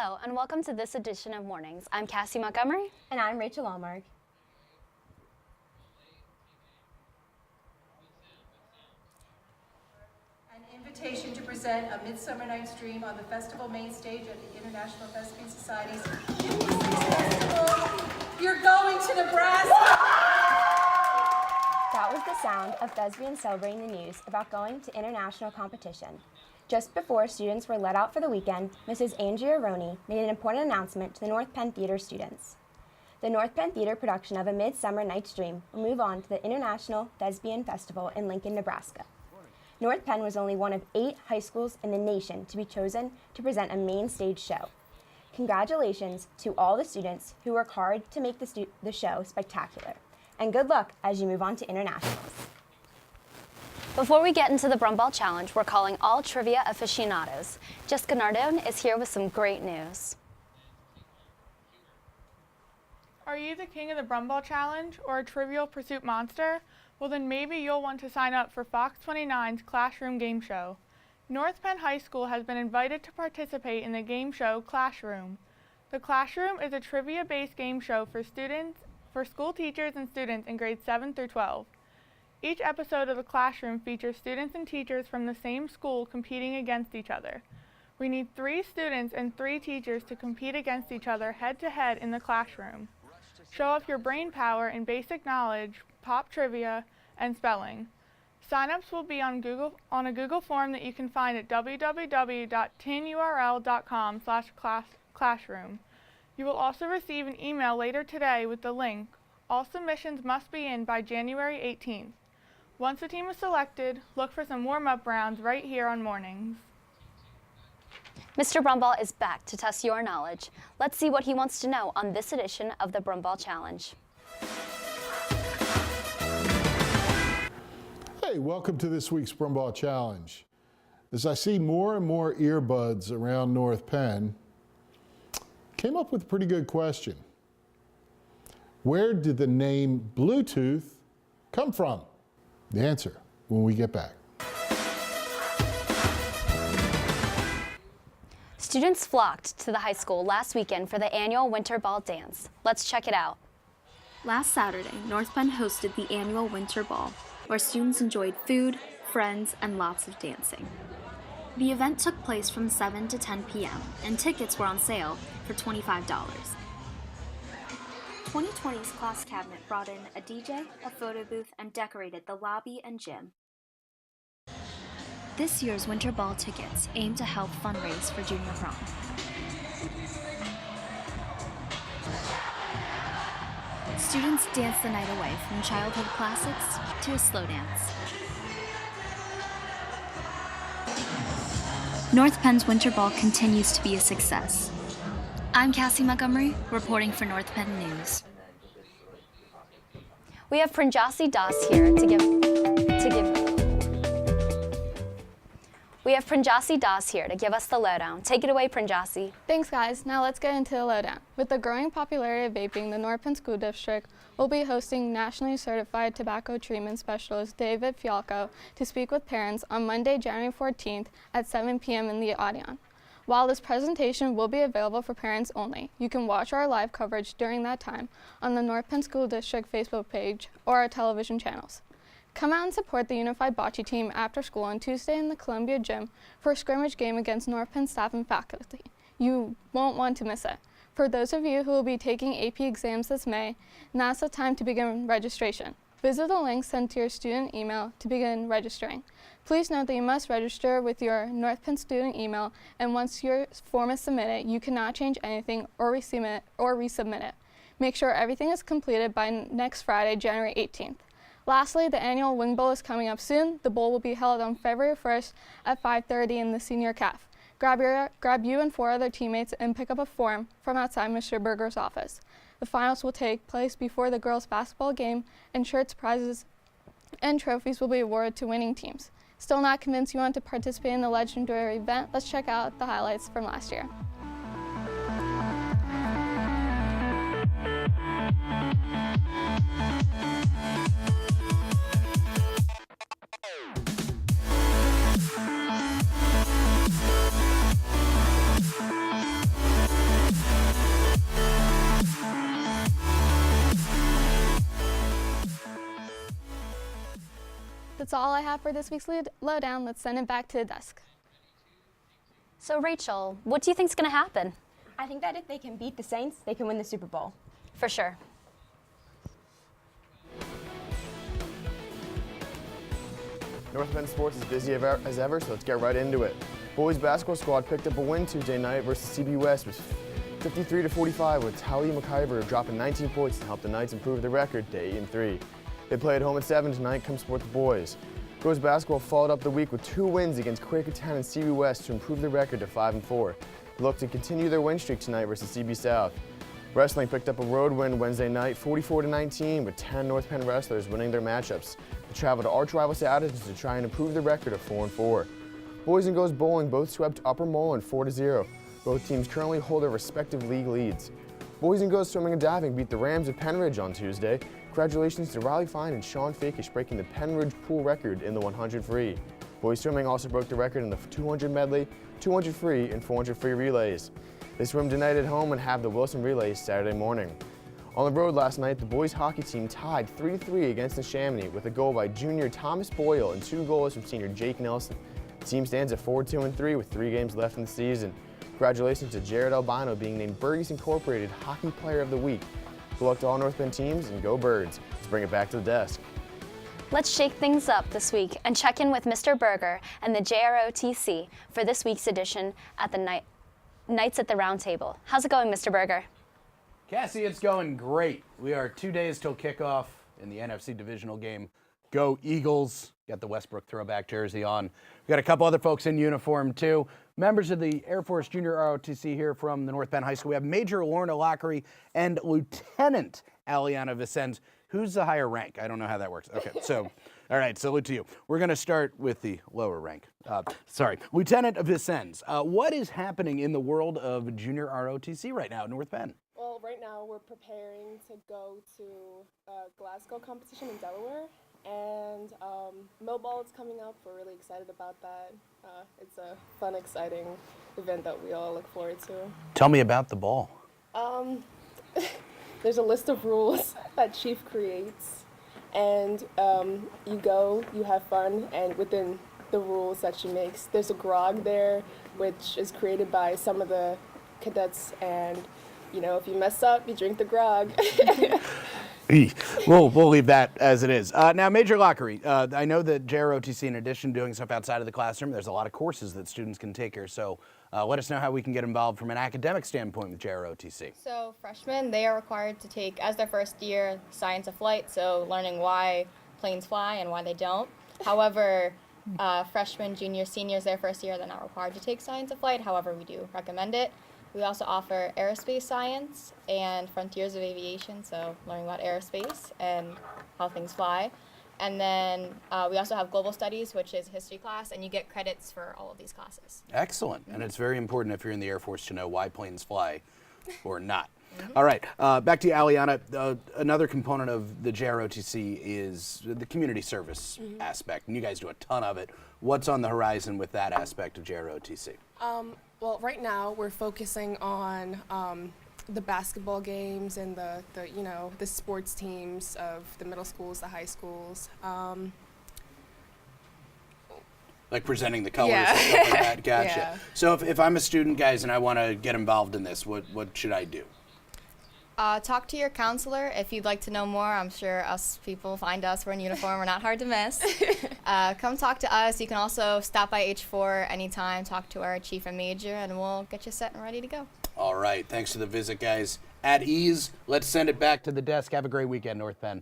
Hello, and welcome to this edition of Mornings. I'm Cassie Montgomery. And I'm Rachel Allmark. An invitation to present A Midsummer Night's Dream on the festival main stage at the International Thespian Society's 56th Festival. You're going to Nebraska! That was the sound of thespians celebrating the news about going to international competition. Just before students were let out for the weekend, Mrs. Andrea Roney made an important announcement to the North Penn Theater students. The North Penn Theater production of A Midsummer Night's Dream will move on to the International Thespian Festival in Lincoln, Nebraska. North Penn was only one of 8 high schools in the nation to be chosen to present a main stage show. Congratulations to all the students who work hard to make the show spectacular. And good luck as you move on to internationals. Before we get into the Brumball Challenge, we're calling all trivia aficionados. Jessica Nardone is here with some great news. Are you the king of the Brumball Challenge or a Trivial Pursuit monster? Well, then maybe you'll want to sign up for Fox 29's Classroom Game Show. North Penn High School has been invited to participate in the game show Classroom. The Classroom is a trivia-based game show for school teachers and students in grades 7 through 12. Each episode of the Classroom features students and teachers from the same school competing against each other. We need 3 students and 3 teachers to compete against each other head-to-head in the classroom. Show off your brain power in basic knowledge, pop trivia, and spelling. Sign-ups will be on a Google form that you can find at www.tinurl.com/classroom. You will also receive an email later today with the link. All submissions must be in by January 18th. Once the team is selected, look for some warm-up rounds right here on Mornings. Mr. Brumball is back to test your knowledge. Let's see what he wants to know on this edition of the Brumball Challenge. Hey, welcome to this week's Brumball Challenge. As I see more and more earbuds around North Penn, came up with a pretty good question. Where did the name Bluetooth come from? The answer when we get back. Students flocked to the high school last weekend for the annual Winter Ball Dance. Let's check it out. Last Saturday, North Penn hosted the annual Winter Ball, where students enjoyed food, friends, and lots of dancing. The event took place from 7 to 10 p.m., and tickets were on sale for $25. 2020's class cabinet brought in a DJ, a photo booth, and decorated the lobby and gym. This year's Winter Ball tickets aim to help fundraise for junior prom. Students danced the night away from childhood classics to a slow dance. North Penn's Winter Ball continues to be a success. I'm Cassie Montgomery, reporting for North Penn News. We have Pranjasi Das here to give us the lowdown. Take it away, Pranjasi. Thanks, guys. Now let's get into the lowdown. With the growing popularity of vaping, the North Penn School District will be hosting nationally certified tobacco treatment specialist David Fialco to speak with parents on Monday, January 14th at 7 p.m. in the Odeon. While this presentation will be available for parents only, you can watch our live coverage during that time on the North Penn School District Facebook page or our television channels. Come out and support the Unified Bocce team after school on Tuesday in the Columbia Gym for a scrimmage game against North Penn staff and faculty. You won't want to miss it. For those of you who will be taking AP exams this May, now's the time to begin registration. Visit the link sent to your student email to begin registering. Please note that you must register with your North Penn student email, and once your form is submitted, you cannot change anything or resubmit it. Make sure everything is completed by next Friday, January 18th. Lastly, the annual Wing Bowl is coming up soon. The bowl will be held on February 1st at 5:30 in the senior caf. Grab you and 4 other teammates and pick up a form from outside Mr. Berger's office. The finals will take place before the girls' basketball game, and shirts, prizes, and trophies will be awarded to winning teams. Still not convinced you want to participate in the legendary event? Let's check out the highlights from last year. That's all I have for this week's Lowdown. Let's send it back to the desk. So Rachel, what do you think is going to happen? I think that if they can beat the Saints, they can win the Super Bowl. For sure. North Penn sports is busy as ever, so let's get right into it. Boys basketball squad picked up a win Tuesday night versus CB West with 53-45 with Tally McIver dropping 19 points to help the Knights improve their record to 8-3. They play at home at 7 tonight. Come support the boys. Girls basketball followed up the week with 2 wins against Quakertown and CB West to improve their record to 5-4. They look to continue their win streak tonight versus CB South. Wrestling picked up a road win Wednesday night, 44-19, with 10 North Penn wrestlers winning their matchups. They traveled to arch rival Addison to try and improve their record of 4-4. Boys and girls bowling both swept Upper Moreland 4-0. Both teams currently hold their respective league leads. Boys and girls swimming and diving beat the Rams of Penridge on Tuesday. Congratulations to Riley Fine and Sean Fakish breaking the Penridge pool record in the 100 free. Boys swimming also broke the record in the 200 medley, 200 free, and 400 free relays. They swim tonight at home and have the Wilson Relays Saturday morning. On the road last night, the boys hockey team tied 3-3 against the Chamonix with a goal by junior Thomas Boyle and 2 goals from senior Jake Nelson. The team stands at 4-2-3 with 3 games left in the season. Congratulations to Jared Albino being named Birdies Incorporated Hockey Player of the Week. Good luck to all North Bend teams and go Birds. Let's bring it back to the desk. Let's shake things up this week and check in with Mr. Berger and the JROTC for this week's edition at the Knights at the Round Table. How's it going, Mr. Berger? Cassie, it's going great. We are 2 days till kickoff in the NFC divisional game. Go Eagles. Got the Westbrook throwback jersey on. We got a couple other folks in uniform too. Members of the Air Force Junior ROTC here from the North Penn High School. We have Major Lorna Lockery and Lieutenant Aliana Vicens. Who's the higher rank? I don't know how that works. Okay, so, all right, salute to you. We're going to start with the lower rank. Lieutenant Vicens. What is happening in the world of Junior ROTC right now at North Penn? Well, right now we're preparing to go to a Glasgow competition in Delaware, and Millball is coming up. We're really excited about that. It's a fun, exciting event that we all look forward to. Tell me about the ball. There's a list of rules that Chief creates, and you go, you have fun, and within the rules that she makes, there's a grog there, which is created by some of the cadets, and you know, if you mess up, you drink the grog. We'll leave that as it is. Now, Major Lockery, I know that JROTC, in addition to doing stuff outside of the classroom, there's a lot of courses that students can take here. So let us know how we can get involved from an academic standpoint with JROTC. So freshmen, they are required to take, as their first year, science of flight, so learning why planes fly and why they don't. However, freshmen, juniors, seniors, their first year, they're not required to take science of flight. However, we do recommend it. We also offer aerospace science and frontiers of aviation, so learning about aerospace and how things fly. And then we also have global studies, which is a history class, and you get credits for all of these classes. Excellent. And it's very important if you're in the Air Force to know why planes fly or not. All right, back to you, Aliana. Another component of the JROTC is the community service aspect, and you guys do a ton of it. What's on the horizon with that aspect of JROTC? Well, right now we're focusing on the basketball games and the sports teams of the middle schools, the high schools. Like presenting the colors and stuff like that? Gotcha. Yeah. So if I'm a student, guys, and I want to get involved in this, what should I do? Talk to your counselor if you'd like to know more. I'm sure us people find us. We're in uniform. We're not hard to miss. Come talk to us. You can also stop by H4 anytime, talk to our chief and major, and we'll get you set and ready to go. All right. Thanks for the visit, guys. At ease. Let's send it back to the desk. Have a great weekend, North Penn.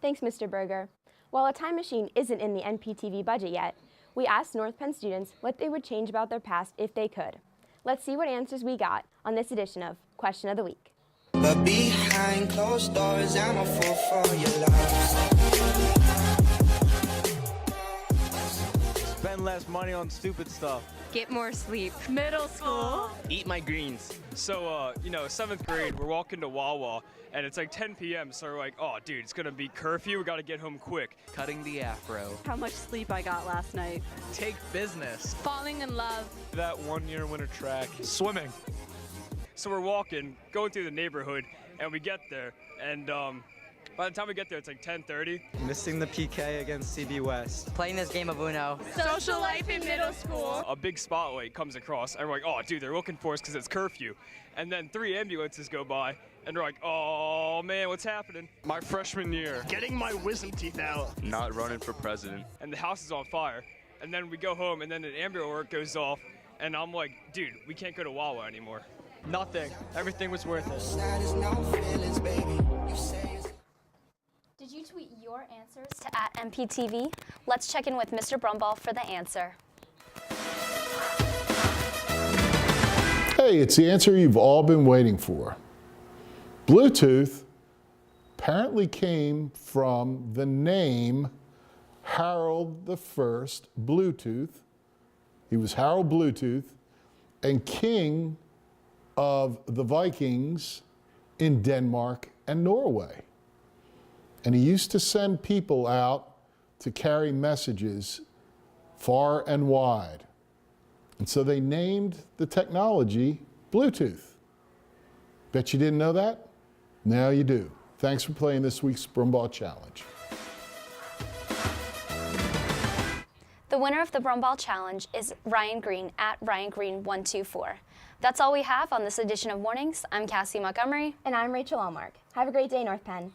Thanks, Mr. Berger. While a time machine isn't in the NPTV budget yet, we asked North Penn students what they would change about their past if they could. Let's see what answers we got on this edition of Question of the Week. But behind closed doors, I'm a fool for your love. Spend less money on stupid stuff. Get more sleep. Middle school. Eat my greens. So, 7th grade, we're walking to Wawa, and it's like 10 p.m., so we're like, oh, dude, it's going to be curfew. We got to get home quick. Cutting the afro. How much sleep I got last night. Take business. Falling in love. That 1-year winter track. Swimming. So we're walking, going through the neighborhood, and we get there, and By the time we get there, it's like 10:30. Missing the PK against CB West. Playing this game of Uno. Social life in middle school. A big spotlight comes across, and we're like, oh, dude, they're looking for us because it's curfew. And then 3 ambulances go by, and they're like, oh, man, what's happening? My freshman year. Getting my wisdom teeth out. Not running for president. And the house is on fire. And then we go home, and then an ambulance alert goes off, and I'm like, dude, we can't go to Wawa anymore. Nothing. Everything was worth it. Did you tweet your answers to @MPTV? Let's check in with Mr. Brumball for the answer. Hey, it's the answer you've all been waiting for. Bluetooth apparently came from the name Harold I Bluetooth. He was Harold Bluetooth and king of the Vikings in Denmark and Norway. And he used to send people out to carry messages far and wide. And so they named the technology Bluetooth. Bet you didn't know that? Now you do. Thanks for playing this week's Brumball Challenge. The winner of the Brumball Challenge is Ryan Green @RyanGreen124. That's all we have on this edition of Mornings. I'm Cassie Montgomery. And I'm Rachel Allmark. Have a great day, North Penn.